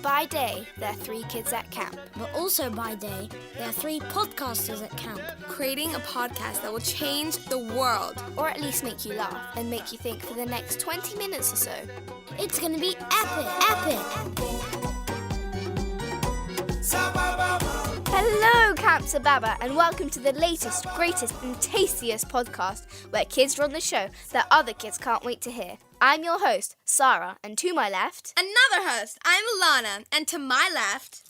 By day, there are 3 kids at camp. But also by day, there are 3 podcasters at camp. Creating a podcast that will change the world. Or at least make you laugh and make you think for the next 20 minutes or so. It's going to be epic! Hello, Camp Sababa, and welcome to the latest, greatest and tastiest podcast where kids run the show that other kids can't wait to hear. I'm your host, Sarah, and to my left... Another host, I'm Ilana, and to my left...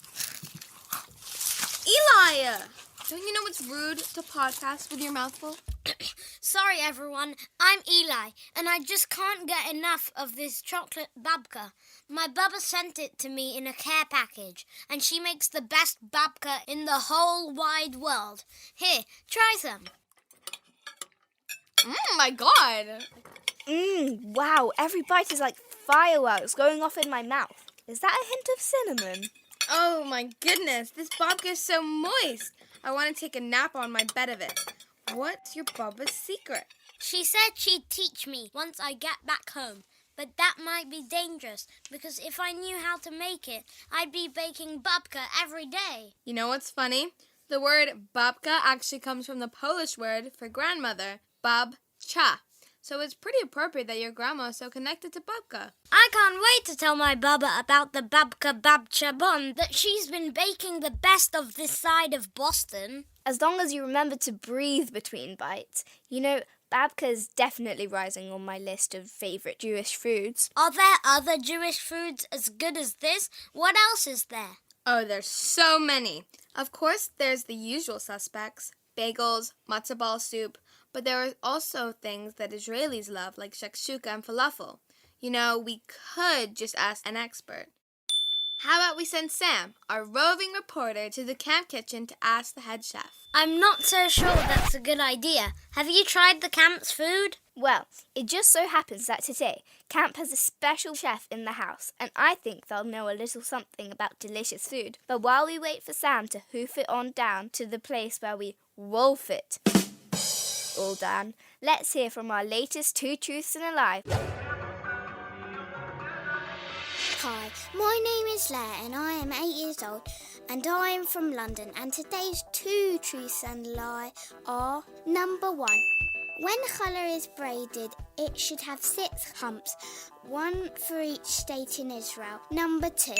Ilana! Don't you know it's rude to podcast with your mouth full? Sorry, everyone. I'm Eli, and I just can't get enough of this chocolate babka. My bubba sent it to me in a care package, and she makes the best babka in the whole wide world. Here, try some. My God! Wow, every bite is like fireworks going off in my mouth. Is that a hint of cinnamon? Oh my goodness, this babka is so moist. I want to take a nap on my bed of it. What's your Bubba's secret? She said she'd teach me once I get back home. But that might be dangerous, because if I knew how to make it, I'd be baking babka every day. You know what's funny? The word babka actually comes from the Polish word for grandmother, babcia. So it's pretty appropriate that your grandma is so connected to babka. I can't wait to tell my bubba about the babcia bun that she's been baking the best of this side of Boston. As long as you remember to breathe between bites. You know, babka is definitely rising on my list of favourite Jewish foods. Are there other Jewish foods as good as this? What else is there? Oh, there's so many. Of course, there's the usual suspects, bagels, matzo ball soup, but there are also things that Israelis love, like shakshuka and falafel. You know, we could just ask an expert. How about we send Sam, our roving reporter, to the camp kitchen to ask the head chef? I'm not so sure that's a good idea. Have you tried the camp's food? Well, it just so happens that today, camp has a special chef in the house, and I think they'll know a little something about delicious food. But while we wait for Sam to hoof it on down to the place where we wolf it all down, let's hear from our latest 2 truths and a lie. Hi, my name is Leah and I am 8 years old and I am from London, and today's 2 truths and a lie are: number 1, when challah is braided it should have 6 humps, 1 for each state in Israel. Number 2,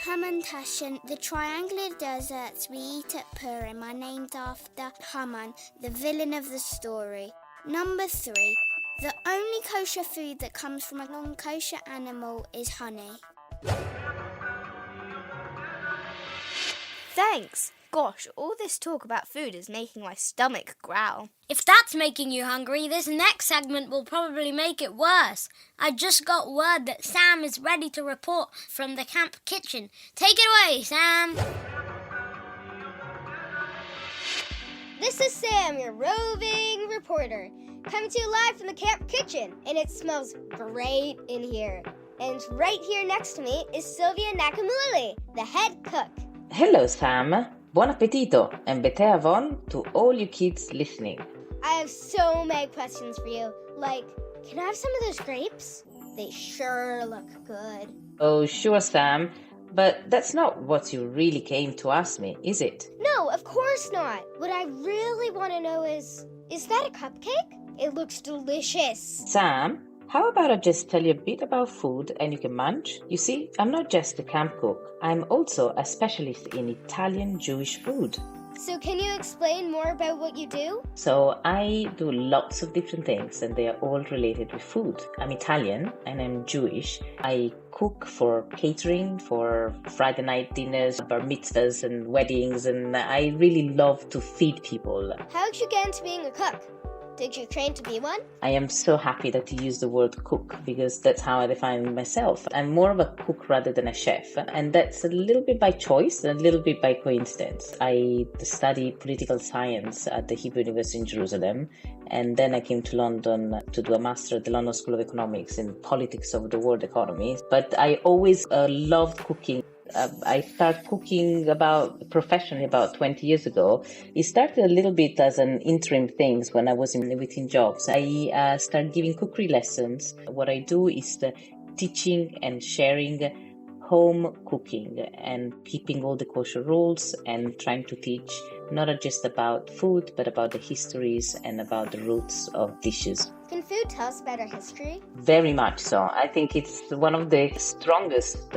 Haman Tashin, the triangular desserts we eat at Purim are named after Haman, the villain of the story. Number 3, the only kosher food that comes from a non-kosher animal is honey. Thanks! Gosh, all this talk about food is making my stomach growl. If that's making you hungry, this next segment will probably make it worse. I just got word that Sam is ready to report from the camp kitchen. Take it away, Sam! This is Sam, your roving reporter, coming to you live from the camp kitchen, and it smells great in here. And right here next to me is Sylvia Nakamuli, the head cook. Hello, Sam. Buon appetito and bete avon to all you kids listening. I have so many questions for you. Like, can I have some of those grapes? They sure look good. Oh, sure, Sam. But that's not what you really came to ask me, is it? No, of course not. What I really want to know is that a cupcake? It looks delicious. Sam, how about I just tell you a bit about food and you can munch? You see, I'm not just a camp cook. I'm also a specialist in Italian Jewish food. So can you explain more about what you do? So I do lots of different things and they are all related with food. I'm Italian and I'm Jewish. I cook for catering, for Friday night dinners, bar mitzvahs and weddings, and I really love to feed people. How did you get into being a cook? Did you train to be one? I am so happy that you use the word cook because that's how I define myself. I'm more of a cook rather than a chef, and that's a little bit by choice and a little bit by coincidence. I studied political science at the Hebrew University in Jerusalem, and then I came to London to do a master at the London School of Economics in politics of the world economy. But I always loved cooking. I started cooking professionally about 20 years ago. It started a little bit as an interim thing when I was in between jobs. I started giving cookery lessons. What I do is the teaching and sharing home cooking and keeping all the kosher rules and trying to teach not just about food, but about the histories and about the roots of dishes. Can food tell us about our history? Very much so. I think it's one of the strongest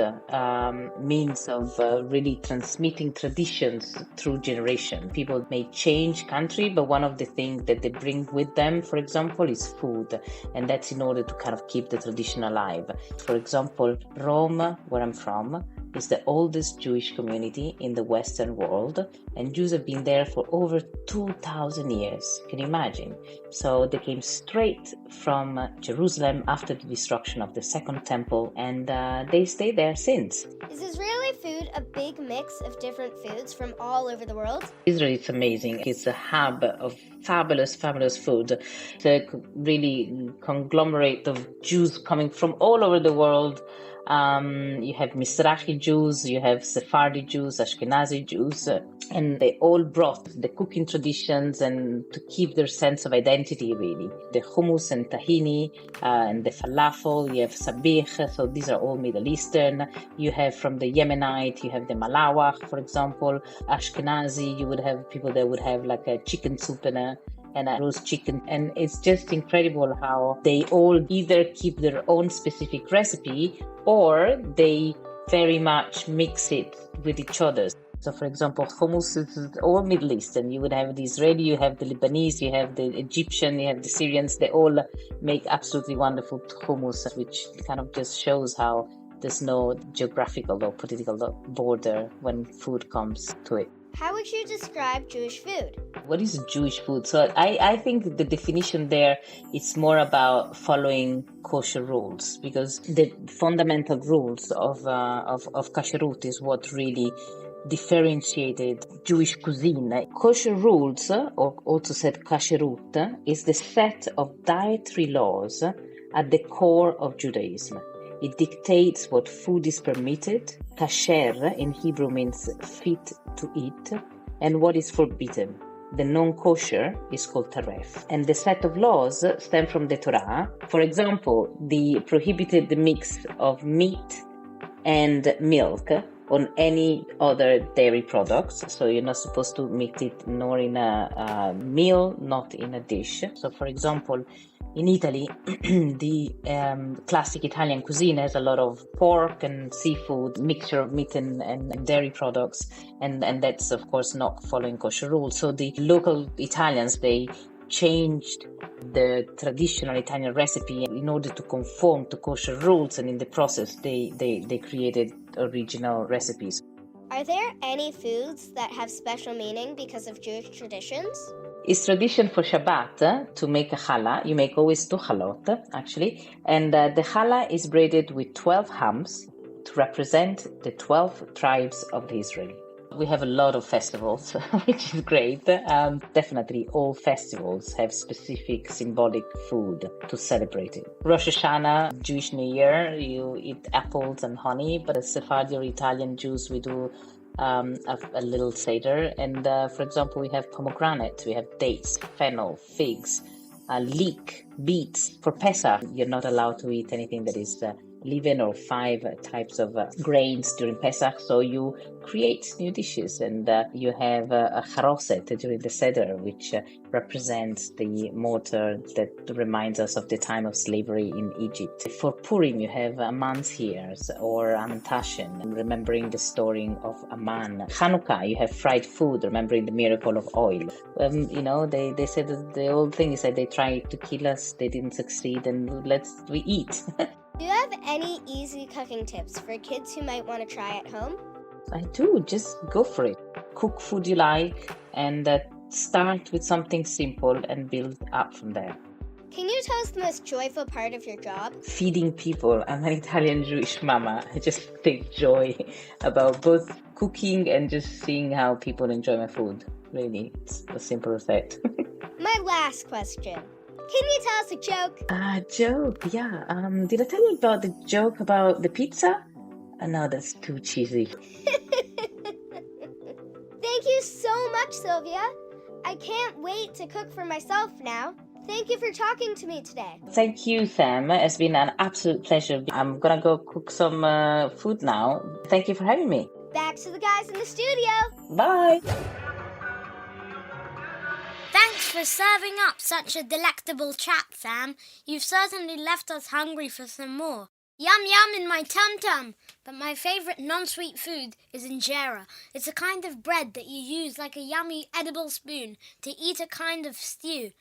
means of really transmitting traditions through generation. People may change country, but one of the things that they bring with them, for example, is food. And that's in order to kind of keep the tradition alive. For example, Rome, where I'm from, is the oldest Jewish community in the Western world, and Jews have been there for over 2,000 years. Can you imagine? So they came straight from Jerusalem after the destruction of the Second Temple, and they stayed there since. Is Israeli food a big mix of different foods from all over the world? Israel is amazing. It's a hub of fabulous food. It's a really conglomerate of Jews coming from all over the world. You have Mizrahi Jews, you have Sephardi Jews, Ashkenazi Jews, and they all brought the cooking traditions and to keep their sense of identity, really. The hummus and tahini and the falafel, you have sabich, so these are all Middle Eastern. You have from the Yemenite, you have the malawach, for example. Ashkenazi, you would have people that would have like a chicken soup and a roast chicken, and it's just incredible how they all either keep their own specific recipe or they very much mix it with each other. So for example, hummus is all Middle Eastern. You would have the Israeli, you have the Lebanese, you have the Egyptian, you have the Syrians. They all make absolutely wonderful hummus, which kind of just shows how there's no geographical or political border when food comes to it. How would you describe Jewish food? What is Jewish food? So I think the definition there is more about following kosher rules, because the fundamental rules of kashrut is what really differentiated Jewish cuisine. Kosher rules, or also said kashrut, is the set of dietary laws at the core of Judaism. It dictates what food is permitted. Kasher in Hebrew means fit to eat, and what is forbidden. The non-kosher is called taref. And the set of laws stem from the Torah. For example, the prohibited the mix of meat and milk on any other dairy products. So you're not supposed to mix it nor in a meal, not in a dish. So for example, in Italy, the classic Italian cuisine has a lot of pork and seafood, mixture of meat and dairy products, and that's of course not following kosher rules. So the local Italians, they changed the traditional Italian recipe in order to conform to kosher rules, and in the process they created original recipes. Are there any foods that have special meaning because of Jewish traditions? It's tradition for Shabbat to make a challah. You make always 2 chalot, actually. And the challah is braided with 12 hams to represent the 12 tribes of Israel. We have a lot of festivals, which is great. Definitely all festivals have specific symbolic food to celebrate it. Rosh Hashanah, Jewish New Year, you eat apples and honey, but as Sephardi or Italian Jews, we do a little seder, and for example we have pomegranate, we have dates, fennel, figs, leek, beets. For Pesach you're not allowed to eat anything that is leaven or 5 types of grains during Pesach, so you create new dishes, and you have a charoset during the Seder, which represents the mortar that reminds us of the time of slavery in Egypt. For Purim, you have Aman's ears or Amantashen, remembering the story of Aman. Hanukkah, you have fried food, remembering the miracle of oil. They said that the old thing is that they tried to kill us, they didn't succeed, and we eat. Do you have any easy cooking tips for kids who might want to try at home? I do. Just go for it. Cook food you like and start with something simple and build up from there. Can you tell us the most joyful part of your job? Feeding people. I'm an Italian Jewish mama. I just take joy about both cooking and just seeing how people enjoy my food. Really, it's as simple as that. My last question. Can you tell us a joke? Joke, yeah. Did I tell you about the joke about the pizza? Oh, no, that's too cheesy. Thank you so much, Sylvia. I can't wait to cook for myself now. Thank you for talking to me today. Thank you, Sam. It's been an absolute pleasure. I'm gonna go cook some food now. Thank you for having me. Back to the guys in the studio. Bye. Thanks for serving up such a delectable chat, Sam. You've certainly left us hungry for some more. Yum yum in my tum-tum. But my favourite non-sweet food is injera. It's a kind of bread that you use like a yummy edible spoon to eat a kind of stew.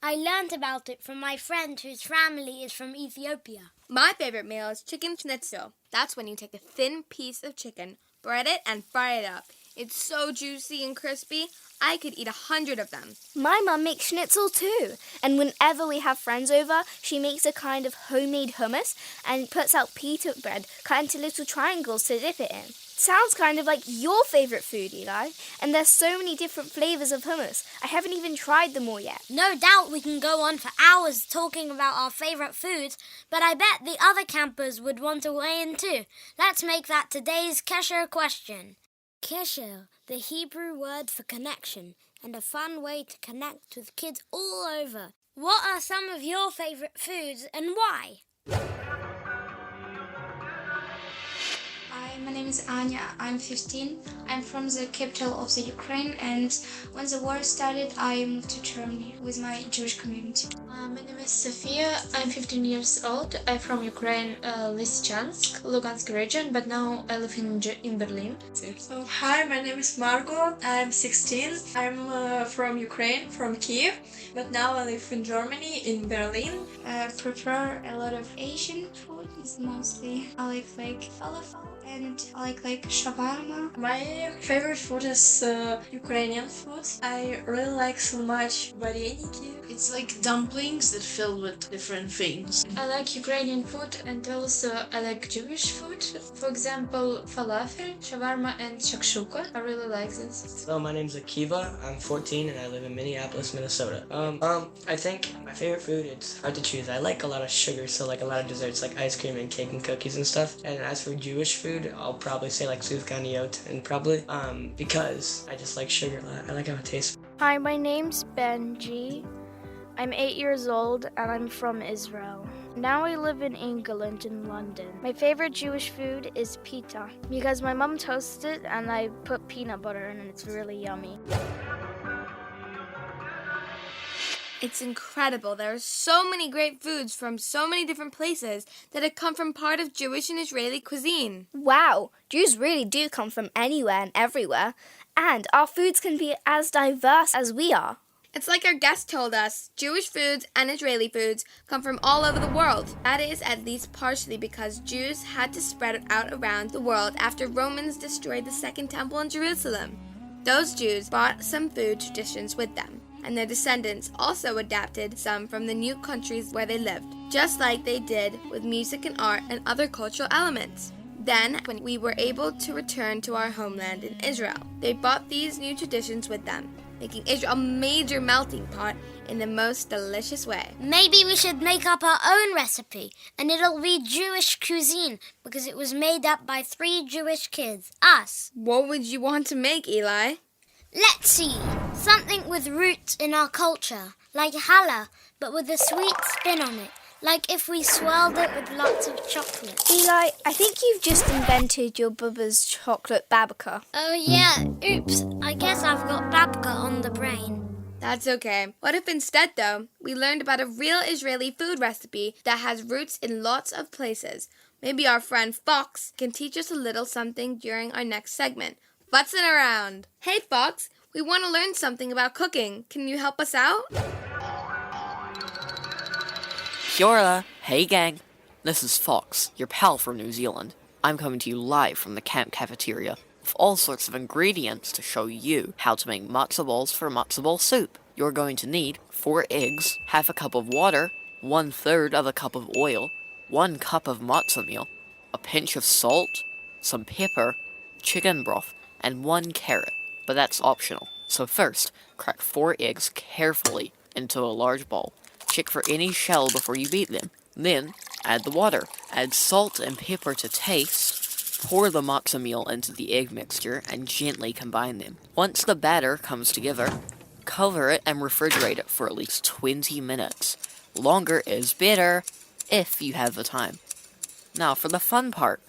I learnt about it from my friend whose family is from Ethiopia. My favorite meal is chicken schnitzel. That's when you take a thin piece of chicken, bread it, and fry it up. It's so juicy and crispy, I could eat 100 of them. My mum makes schnitzel too, and whenever we have friends over, she makes a kind of homemade hummus and puts out pita bread cut into little triangles to dip it in. Sounds kind of like your favourite food, Eli, and there's so many different flavours of hummus. I haven't even tried them all yet. No doubt we can go on for hours talking about our favourite foods, but I bet the other campers would want to weigh in too. Let's make that today's Kesher question. Kesher, the Hebrew word for connection, and a fun way to connect with kids all over. What are some of your favourite foods and why? Hi, my name is Anya. I'm 15. I'm from the capital of the Ukraine, and when the war started, I moved to Germany with my Jewish community. My name is Sofia. I'm 15 years old. I'm from Ukraine, Lysychansk, Lugansk region, but now I live in Berlin. So, hi, my name is Margot. I'm 16. I'm from Ukraine, from Kiev, but now I live in Germany, in Berlin. I prefer a lot of Asian food. It's mostly I like falafel and I like shawarma. My favorite food is Ukrainian food. I really like so much vareniki. It's like dumplings that filled with different things. I like Ukrainian food and also I like Jewish food. For example, falafel, shawarma and shakshuka. I really like this. So my name's Akiva. I'm 14 and I live in Minneapolis, Minnesota. I think my favorite food, it's hard to choose. I like a lot of sugar, so like a lot of desserts like ice cream and cake and cookies and stuff. And as for Jewish food, I'll probably say like sufganiyot, and probably because I just like sugar a lot. I like how it tastes. Hi, my name's Benji. I'm 8 years old and I'm from Israel. Now I live in England in London. My favorite Jewish food is pita because my mom toasts it and I put peanut butter in and it's really yummy. It's incredible. There are so many great foods from so many different places that have come from part of Jewish and Israeli cuisine. Wow, Jews really do come from anywhere and everywhere, and our foods can be as diverse as we are. It's like our guest told us, Jewish foods and Israeli foods come from all over the world. That is at least partially because Jews had to spread out around the world after Romans destroyed the Second Temple in Jerusalem. Those Jews brought some food traditions with them, and their descendants also adapted some from the new countries where they lived, just like they did with music and art and other cultural elements. Then, when we were able to return to our homeland in Israel, they brought these new traditions with them, making Israel a major melting pot in the most delicious way. Maybe we should make up our own recipe, and it'll be Jewish cuisine, because it was made up by 3 Jewish kids, us. What would you want to make, Eli? Let's see. Something with roots in our culture, like challah, but with a sweet spin on it, like if we swirled it with lots of chocolate. Eli, I think you've just invented your Bubba's chocolate babka. Oh yeah, oops, I guess I've got babka on the brain. That's okay. What if instead, though, we learned about a real Israeli food recipe that has roots in lots of places? Maybe our friend Fox can teach us a little something during our next segment. Futzing around. Hey Fox, we want to learn something about cooking. Can you help us out? Kia ora. Hey gang, this is Fox, your pal from New Zealand. I'm coming to you live from the camp cafeteria with all sorts of ingredients to show you how to make matzo balls for matzo ball soup. You're going to need 4 eggs, half a cup of water, 1/3 of a cup of oil, 1 cup of matzo meal, a pinch of salt, some pepper, chicken broth, and 1 carrot, but that's optional. So first, crack 4 eggs carefully into a large bowl. Check for any shell before you beat them. Then, add the water. Add salt and pepper to taste. Pour the matzo meal into the egg mixture and gently combine them. Once the batter comes together, cover it and refrigerate it for at least 20 minutes. Longer is better if you have the time. Now for the fun part,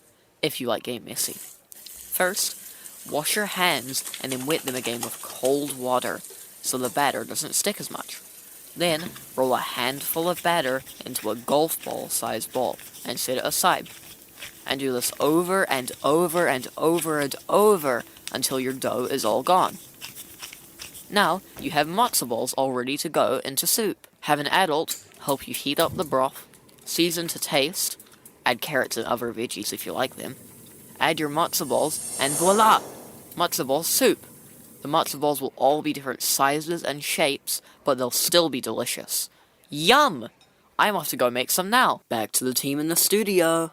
if you like getting messy. First, wash your hands and then wet them again with cold water so the batter doesn't stick as much. Then, roll a handful of batter into a golf ball sized ball and set it aside. And do this over and over and over and over until your dough is all gone. Now, you have matzo balls all ready to go into soup. Have an adult help you heat up the broth, season to taste, add carrots and other veggies if you like them. Add your matzo balls, and voila! Matzo ball soup. The matzo balls will all be different sizes and shapes, but they'll still be delicious. Yum! I'm off to go make some now. Back to the team in the studio.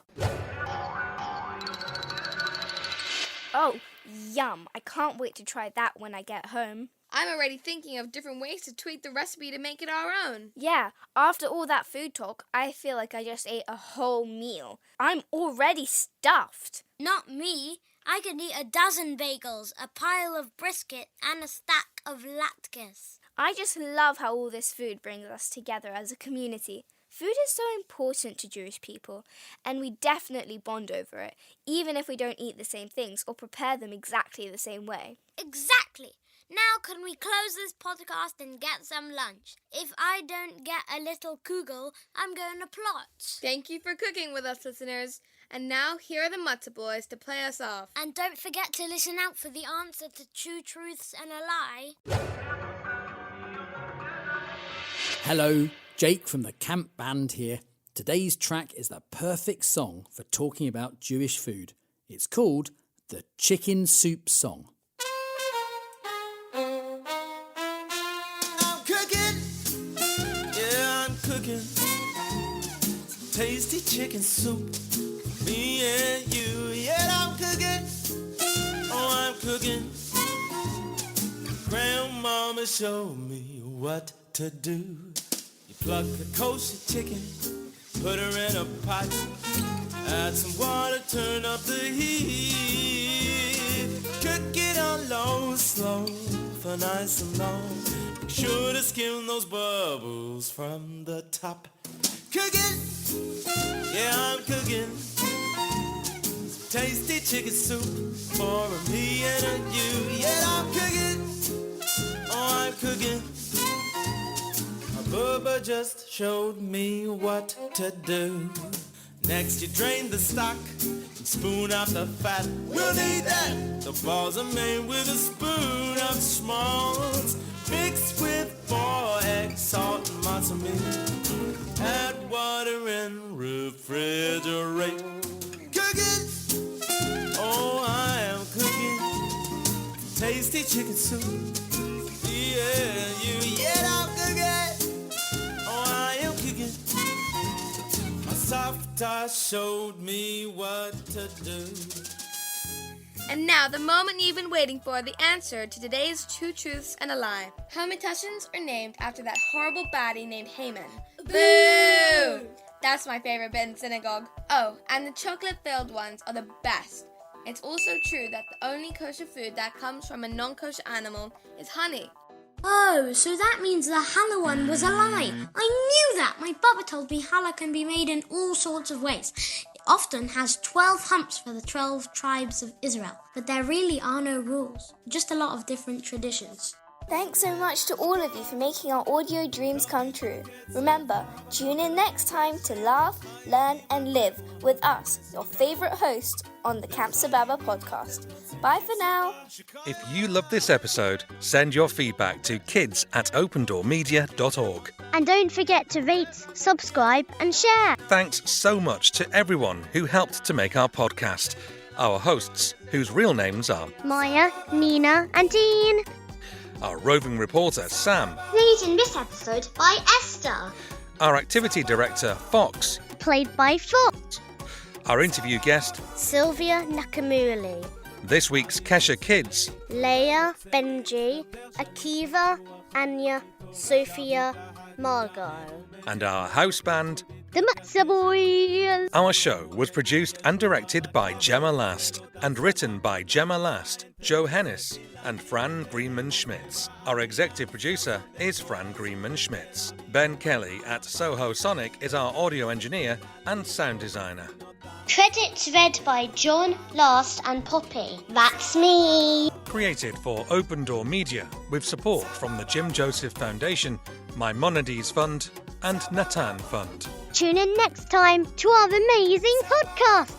Oh, yum. I can't wait to try that when I get home. I'm already thinking of different ways to tweak the recipe to make it our own. Yeah, after all that food talk, I feel like I just ate a whole meal. I'm already stuffed. Not me. I could eat a dozen bagels, a pile of brisket, and a stack of latkes. I just love how all this food brings us together as a community. Food is so important to Jewish people, and we definitely bond over it, even if we don't eat the same things or prepare them exactly the same way. Exactly. Now can we close this podcast and get some lunch? If I don't get a little kugel, I'm going to plot. Thank you for cooking with us, listeners. And now here are the Matzo Boys to play us off. And don't forget to listen out for the answer to Two Truths and a Lie. Hello, Jake from the Camp Band here. Today's track is the perfect song for talking about Jewish food. It's called the Chicken Soup Song. Tasty chicken soup, me and you, yeah, I'm cooking, oh, I'm cooking. Grandmama showed me what to do. You pluck a kosher chicken, put her in a pot, add some water, turn up the heat. Cook it on low, slow, for nice and long. Make sure to skim those bubbles from the top. Cooking, yeah, I'm cooking tasty chicken soup for me and a you. Yeah, I'm cooking, oh, I'm cooking. My Bubba just showed me what to do. Next, you drain the stock and spoon out the fat. We'll need that. The balls are made with a spoon of schmaltz, mixed with 4 eggs, salt, and matzo meal. Add water and refrigerate. Cooking, oh, I am cooking tasty chicken soup. Yeah, I'm cooking, oh, I am cooking. My softer showed me what to do. And now, the moment you've been waiting for, the answer to today's Two Truths and a Lie. Helmetations are named after that horrible baddie named Haman. Boo! That's my favorite bit in synagogue. Oh, and the chocolate-filled ones are the best. It's also true that the only kosher food that comes from a non-kosher animal is honey. Oh, so that means the challah one was a lie. I knew that. My Baba told me challah can be made in all sorts of ways. It often has 12 humps for the 12 tribes of Israel, but there really are no rules, just a lot of different traditions. Thanks so much to all of you for making our audio dreams come true. Remember, tune in next time to laugh, learn, and live with us, your favorite host on the Camp Sababa podcast. Bye for now. If you love this episode, send your feedback to kids@opendormedia.org. And don't forget to rate, subscribe, and share. Thanks so much to everyone who helped to make our podcast. Our hosts, whose real names are Maya, Nina, and Dean. Our roving reporter, Sam. Played in this episode by Esther. Our activity director, Fox. Played by Fox. Our interview guest, Sylvia Nakamuli. This week's Kesha Kids, Leia, Benji, Akiva, Anya, Sophia, Margot. And our house band, the Matzo Boys. Our show was produced and directed by Gemma Last and written by Gemma Last, Joe Hennis and Fran Greenman-Schmitz. Our executive producer is Fran Greenman-Schmitz. Ben Kelly at Soho Sonic is our audio engineer and sound designer. Credits read by John, Last and Poppy. That's me. Created for OpenDor Media with support from the Jim Joseph Foundation, Maimonides Fund and Natan Fund. Tune in next time to our amazing podcast.